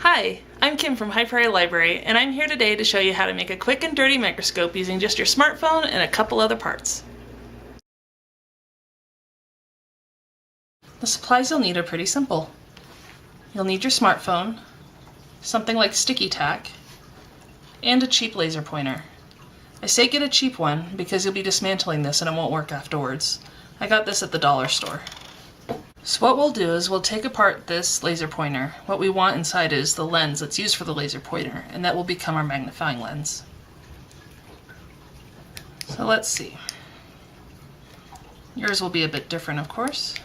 Hi, I'm Kim from High Prairie Library, and I'm here today to show you how to make a quick and dirty microscope using just your smartphone and a couple other parts. The supplies you'll need are pretty simple. You'll need your smartphone, something like sticky tack, and a cheap laser pointer. I say get a cheap one because you'll be dismantling this and it won't work afterwards. I got this at the dollar store. So what we'll do is we'll take apart this laser pointer. What we want inside is the lens that's used for the laser pointer, and that will become our magnifying lens. So let's see. Yours will be a bit different, of course.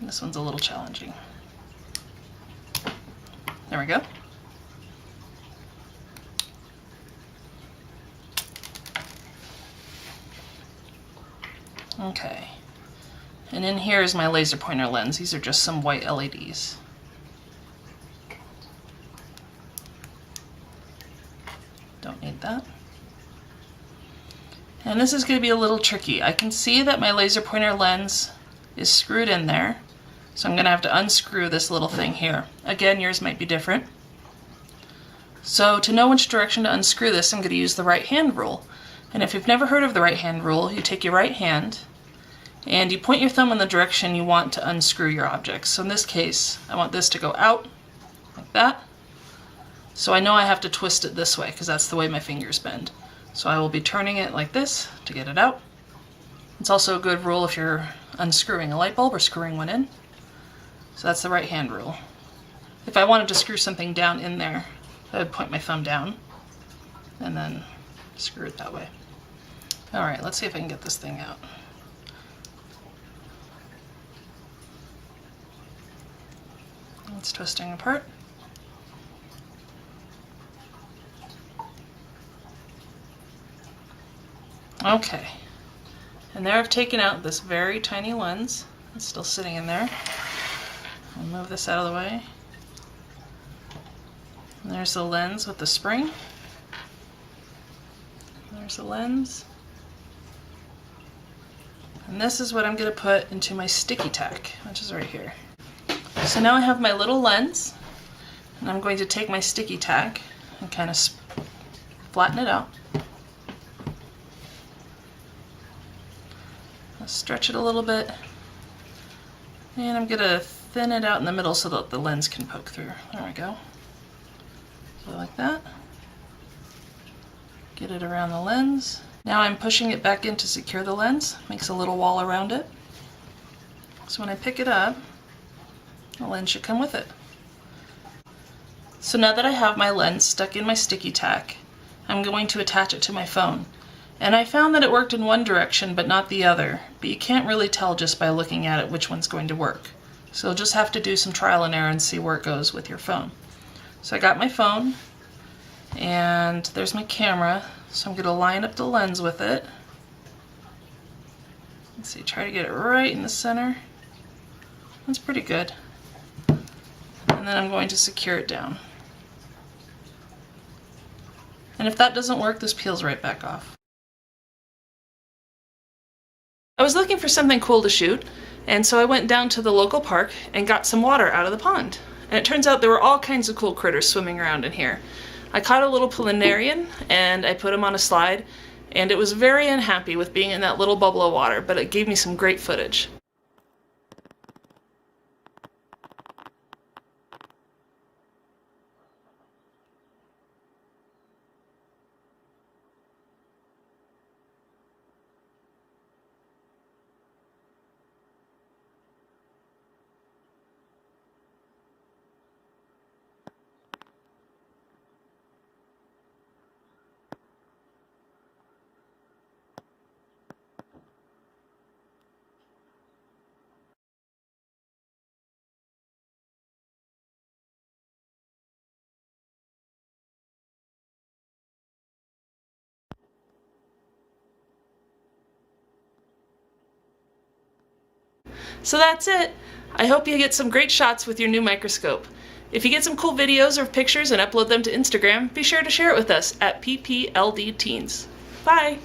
This one's a little challenging. There we go. Okay, and in here is my laser pointer lens. These are just some white LEDs. Don't need that. And this is going to be a little tricky. I can see that my laser pointer lens is screwed in there, so I'm going to have to unscrew this little thing here. Again, yours might be different. So to know which direction to unscrew this, I'm going to use the right hand rule. And if you've never heard of the right hand rule, you take your right hand and you point your thumb in the direction you want to unscrew your objects. So in this case, I want this to go out like that. So I know I have to twist it this way because that's the way my fingers bend. So I will be turning it like this to get it out. It's also a good rule if you're unscrewing a light bulb or screwing one in. So that's the right hand rule. If I wanted to screw something down in there, I would point my thumb down and then screw it that way. Alright, let's see if I can get this thing out. It's twisting apart. Okay, and there I've taken out this very tiny lens. It's still sitting in there. I'll move this out of the way. And there's the lens with the spring. There's the lens. And this is what I'm going to put into my sticky tack, which is right here. So now I have my little lens, and I'm going to take my sticky tack and kind of flatten it out. I'll stretch it a little bit, and I'm going to thin it out in the middle so that the lens can poke through. There we go. So like that. Get it around the lens. Now I'm pushing it back in to secure the lens. Makes a little wall around it. So when I pick it up, the lens should come with it. So now that I have my lens stuck in my sticky tack, I'm going to attach it to my phone. And I found that it worked in one direction but not the other, but you can't really tell just by looking at it which one's going to work. So you'll just have to do some trial and error and see where it goes with your phone. So I got my phone, and there's my camera, so I'm going to line up the lens with it. Let's see, try to get it right in the center. That's pretty good. And then I'm going to secure it down. And if that doesn't work, this peels right back off. I was looking for something cool to shoot, and so I went down to the local park and got some water out of the pond. And it turns out there were all kinds of cool critters swimming around in here. I caught a little planarian and I put him on a slide, and it was very unhappy with being in that little bubble of water, but it gave me some great footage. So that's it. I hope you get some great shots with your new microscope. If you get some cool videos or pictures and upload them to Instagram, be sure to share it with us at PPLD Teens. Bye!